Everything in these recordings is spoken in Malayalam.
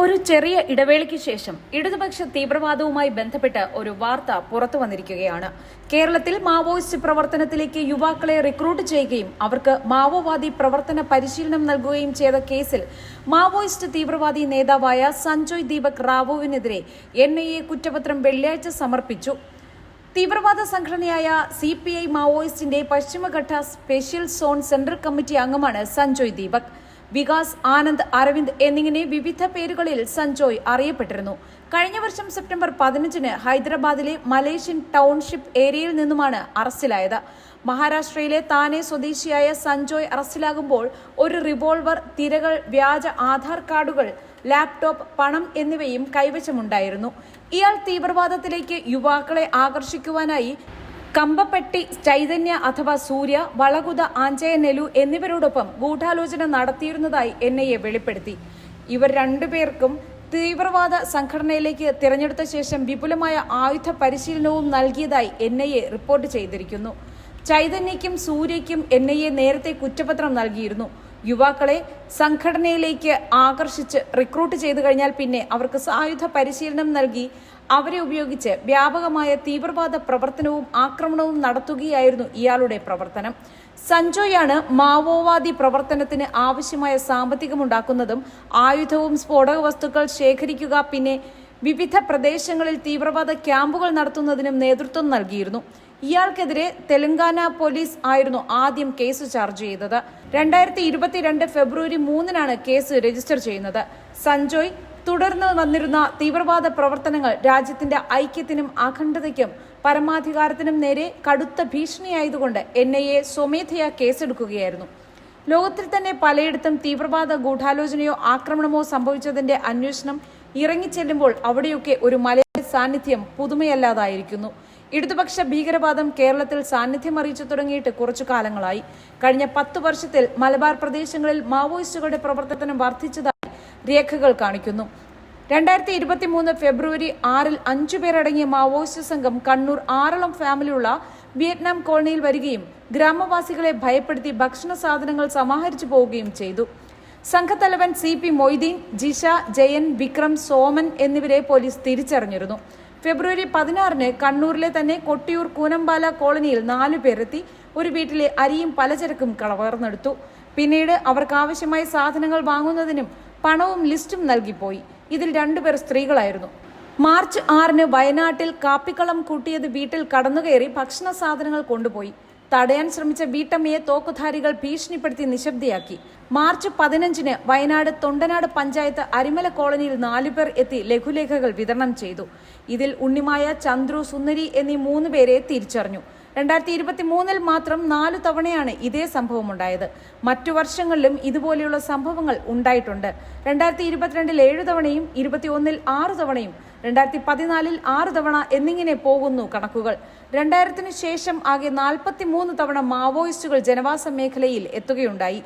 ഒരു ചെറിയ ഇടവേളയ്ക്ക് ശേഷം ഇടതുപക്ഷ തീവ്രവാദവുമായി ബന്ധപ്പെട്ട് ഒരു വാർത്ത പുറത്തു വന്നിരിക്കുകയാണ്. കേരളത്തിൽ മാവോയിസ്റ്റ് പ്രവർത്തനത്തിലേക്ക് യുവാക്കളെ റിക്രൂട്ട് ചെയ്യുകയും അവർക്ക് മാവോവാദി പ്രവർത്തന പരിശീലനം നൽകുകയും ചെയ്ത കേസിൽ മാവോയിസ്റ്റ് തീവ്രവാദി നേതാവായ സഞ്ജോയ് ദീപക് റാവുവിനെതിരെ NIA കുറ്റപത്രം വെള്ളിയാഴ്ച സമർപ്പിച്ചു. തീവ്രവാദ സംഘടനയായ CPI മാവോയിസ്റ്റിന്റെ പശ്ചിമഘട്ട സ്പെഷ്യൽ സോൺ സെൻട്രൽ കമ്മിറ്റി അംഗമാണ് സഞ്ജോയ് ദീപക്. വികാസ്, ആനന്ദ്, അരവിന്ദ് എന്നിങ്ങനെ വിവിധ പേരുകളിൽ സഞ്ജോയ് അറിയപ്പെട്ടിരുന്നു. കഴിഞ്ഞ വർഷം സെപ്റ്റംബർ 15-ന് ഹൈദരാബാദിലെ മലേഷ്യൻ ടൗൺഷിപ്പ് ഏരിയയിൽ നിന്നുമാണ് അറസ്റ്റിലായത്. മഹാരാഷ്ട്രയിലെ താനെ സ്വദേശിയായ സഞ്ജോയ് അറസ്റ്റിലാകുമ്പോൾ ഒരു റിവോൾവർ, തിരകൾ, വ്യാജ ആധാർ കാർഡുകൾ, ലാപ്ടോപ്പ്, പണം എന്നിവയും കൈവശമുണ്ടായിരുന്നു. ഇയാൾ തീവ്രവാദത്തിലേക്ക് യുവാക്കളെ ആകർഷിക്കുവാനായി കമ്പപ്പെട്ടി ചൈതന്യ അഥവാ സൂര്യ, വളകുത, ആഞ്ചയ നെലു എന്നിവരോടൊപ്പം ഗൂഢാലോചന നടത്തിയിരുന്നതായി NIA വെളിപ്പെടുത്തി. ഇവർ രണ്ടുപേർക്കും തീവ്രവാദ സംഘടനയിലേക്ക് തിരഞ്ഞെടുത്ത ശേഷം വിപുലമായ ആയുധ പരിശീലനവും നൽകിയതായി NIA റിപ്പോർട്ട് ചെയ്തിരിക്കുന്നു. ചൈതന്യയ്ക്കും സൂര്യയ്ക്കും NIA നേരത്തെ കുറ്റപത്രം നൽകിയിരുന്നു. യുവാക്കളെ സംഘടനയിലേക്ക് ആകർഷിച്ച് റിക്രൂട്ട് ചെയ്തു കഴിഞ്ഞാൽ പിന്നെ അവർക്ക് സായുധ പരിശീലനം നൽകി അവരെ ഉപയോഗിച്ച് വ്യാപകമായ തീവ്രവാദ പ്രവർത്തനവും ആക്രമണവും നടത്തുകയായിരുന്നു ഇയാളുടെ പ്രവർത്തനം. സഞ്ജോയാണ് മാവോവാദി പ്രവർത്തനത്തിന് ആവശ്യമായ സാമ്പത്തികമുണ്ടാക്കുന്നതും ആയുധവും സ്ഫോടക വസ്തുക്കൾ ശേഖരിക്കുക, പിന്നെ വിവിധ പ്രദേശങ്ങളിൽ തീവ്രവാദ ക്യാമ്പുകൾ നടത്തുന്നതിനും നേതൃത്വം നൽകിയിരുന്നു. ഇയാൾക്കെതിരെ തെലങ്കാന പോലീസ് ആയിരുന്നു ആദ്യം കേസ് ചാർജ് ചെയ്തത്. 2022 ഫെബ്രുവരി 3-നാണ് കേസ് രജിസ്റ്റർ ചെയ്യുന്നത്. സഞ്ജോയ് തുടർന്ന് വന്നിരുന്ന തീവ്രവാദ പ്രവർത്തനങ്ങൾ രാജ്യത്തിന്റെ ഐക്യത്തിനും അഖണ്ഡതയ്ക്കും പരമാധികാരത്തിനും നേരെ കടുത്ത ഭീഷണിയായതുകൊണ്ട് NIA സ്വമേധയാ കേസെടുക്കുകയായിരുന്നു. ലോകത്തിൽ തന്നെ പലയിടത്തും തീവ്രവാദ ഗൂഢാലോചനയോ ആക്രമണമോ സംഭവിച്ചതിന്റെ അന്വേഷണം ഇറങ്ങിച്ചെല്ലുമ്പോൾ അവിടെയൊക്കെ ഒരു മലയാളി സാന്നിധ്യം പുതുമയല്ലാതായിരിക്കുന്നു. ഇടതുപക്ഷ ഭീകരവാദം കേരളത്തിൽ സാന്നിധ്യം അറിയിച്ചു തുടങ്ങിയിട്ട് കുറച്ചു കാലങ്ങളായി. കഴിഞ്ഞ 10 വർഷത്തിൽ മലബാർ പ്രദേശങ്ങളിൽ മാവോയിസ്റ്റുകളുടെ പ്രവർത്തനം വർദ്ധിച്ചതായി രേഖകൾ കാണിക്കുന്നു. 2023 ഫെബ്രുവരി 6-ൽ 5 പേരടങ്ങിയ മാവോയിസ്റ്റ് സംഘം കണ്ണൂർ ആറളം ഫാമിലിയുള്ള വിയറ്റ്നാം കോളനിയിൽ വരികയും ഗ്രാമവാസികളെ ഭയപ്പെടുത്തി ഭക്ഷണ സാധനങ്ങൾ സമാഹരിച്ചു പോവുകയും ചെയ്തു. സംഘത്തലവൻ CP മൊയ്തീൻ, ജിഷ, ജയൻ, വിക്രം, സോമൻ എന്നിവരെ പോലീസ് തിരിച്ചറിഞ്ഞിരുന്നു. ഫെബ്രുവരി 16-ന് കണ്ണൂരിലെ തന്നെ കൊട്ടിയൂർ കൂനമ്പാല കോളനിയിൽ 4 പേരെത്തി ഒരു വീട്ടിലെ അരിയും പലചരക്കും കവർന്നെടുത്തു. പിന്നീട് അവർക്ക് ആവശ്യമായ സാധനങ്ങൾ വാങ്ങുന്നതിനും പണവും ലിസ്റ്റും നൽകിപ്പോയി. ഇതിൽ 2 പേർ സ്ത്രീകളായിരുന്നു. മാർച്ച് 6-ന് വയനാട്ടിൽ കാപ്പിക്കളം കൂട്ടിയത് വീട്ടിൽ കടന്നുകയറി ഭക്ഷണ സാധനങ്ങൾ കൊണ്ടുപോയി. തടയാൻ ശ്രമിച്ച വീട്ടമ്മയെ തോക്കുധാരികൾ ഭീഷണിപ്പെടുത്തി നിശബ്ദയാക്കി. മാർച്ച് 15-ന് വയനാട് തൊണ്ടനാട് പഞ്ചായത്ത് അരിമല കോളനിയിൽ 4 പേർ എത്തി ലഘുലേഖകൾ വിതരണം ചെയ്തു. ഇതിൽ ഉണ്ണിമായ, ചന്ദ്രു, സുന്ദരി എന്നീ 3 പേരെ തിരിച്ചറിഞ്ഞു. 2023-ൽ മാത്രം 4 തവണയാണ് ഇതേ സംഭവം ഉണ്ടായത്. മറ്റു വർഷങ്ങളിലും ഇതുപോലെയുള്ള സംഭവങ്ങൾ ഉണ്ടായിട്ടുണ്ട്. 2022-ൽ 7 തവണയും 2021-ൽ 6 തവണയും 2014-ൽ 6 തവണ എന്നിങ്ങനെ പോകുന്നു കണക്കുകൾ. 2000-ന് ശേഷം ആകെ 43 തവണ മാവോയിസ്റ്റുകൾ ജനവാസ മേഖലയിൽ എത്തുകയുണ്ടായി.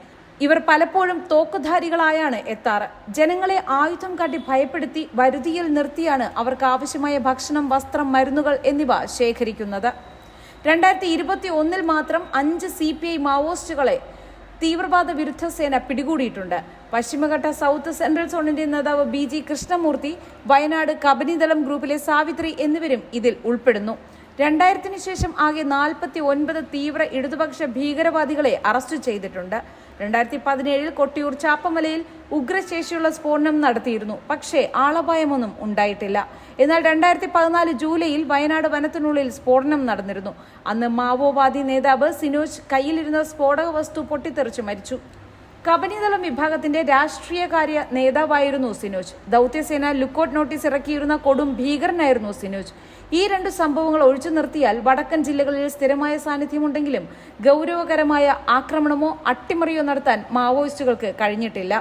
ഇവർ പലപ്പോഴും തോക്കുധാരികളായാണ് എത്താറ്. ജനങ്ങളെ ആയുധം കാട്ടി ഭയപ്പെടുത്തി വരുതിയിൽ നിർത്തിയാണ് അവർക്ക് ആവശ്യമായ ഭക്ഷണം, വസ്ത്രം, മരുന്നുകൾ എന്നിവ ശേഖരിക്കുന്നത്. 2021-ൽ മാത്രം 5 CPI മാവോയിസ്റ്റുകളെ തീവ്രവാദ വിരുദ്ധ സേന പിടികൂടിയിട്ടുണ്ട്. പശ്ചിമഘട്ട സൗത്ത് സെൻട്രൽ സോണിന്റെ നേതാവ് BG കൃഷ്ണമൂർത്തി, വയനാട് കബനിതളം ഗ്രൂപ്പിലെ സാവിത്രി എന്നിവരും ഇതിൽ ഉൾപ്പെടുന്നു. 2000-ന് ശേഷം ആകെ 49 തീവ്ര ഇടതുപക്ഷ ഭീകരവാദികളെ അറസ്റ്റ് ചെയ്തിട്ടുണ്ട്. 2017-ൽ കൊട്ടിയൂർ ചാപ്പമലയിൽ ഉഗ്രശേഷിയുള്ള സ്ഫോടനം നടത്തിയിരുന്നു. പക്ഷേ ആളപായമൊന്നും ഉണ്ടായിട്ടില്ല. എന്നാൽ 2014 ജൂലൈയിൽ വയനാട് വനത്തിനുള്ളിൽ സ്ഫോടനം നടന്നിരുന്നു. അന്ന് മാവോവാദി നേതാവ് സിനോജ് കയ്യിലിരുന്ന സ്ഫോടക വസ്തു പൊട്ടിത്തെറിച്ചു മരിച്ചു. കബനിതളം വിഭാഗത്തിന്റെ രാഷ്ട്രീയകാര്യ നേതാവായിരുന്നു സിനോജ്. ദൗത്യസേന ലുക്കൌട്ട് നോട്ടീസ് ഇറക്കിയിരുന്ന കൊടും ഭീകരനായിരുന്നു സിനോജ്. ഈ 2 സംഭവങ്ങൾ ഒഴിച്ചു നിർത്തിയാൽ വടക്കൻ ജില്ലകളിൽ സ്ഥിരമായ സാന്നിധ്യമുണ്ടെങ്കിലും ഗൗരവകരമായ ആക്രമണമോ അട്ടിമറിയോ നടത്താൻ മാവോയിസ്റ്റുകൾക്ക് കഴിഞ്ഞിട്ടില്ല.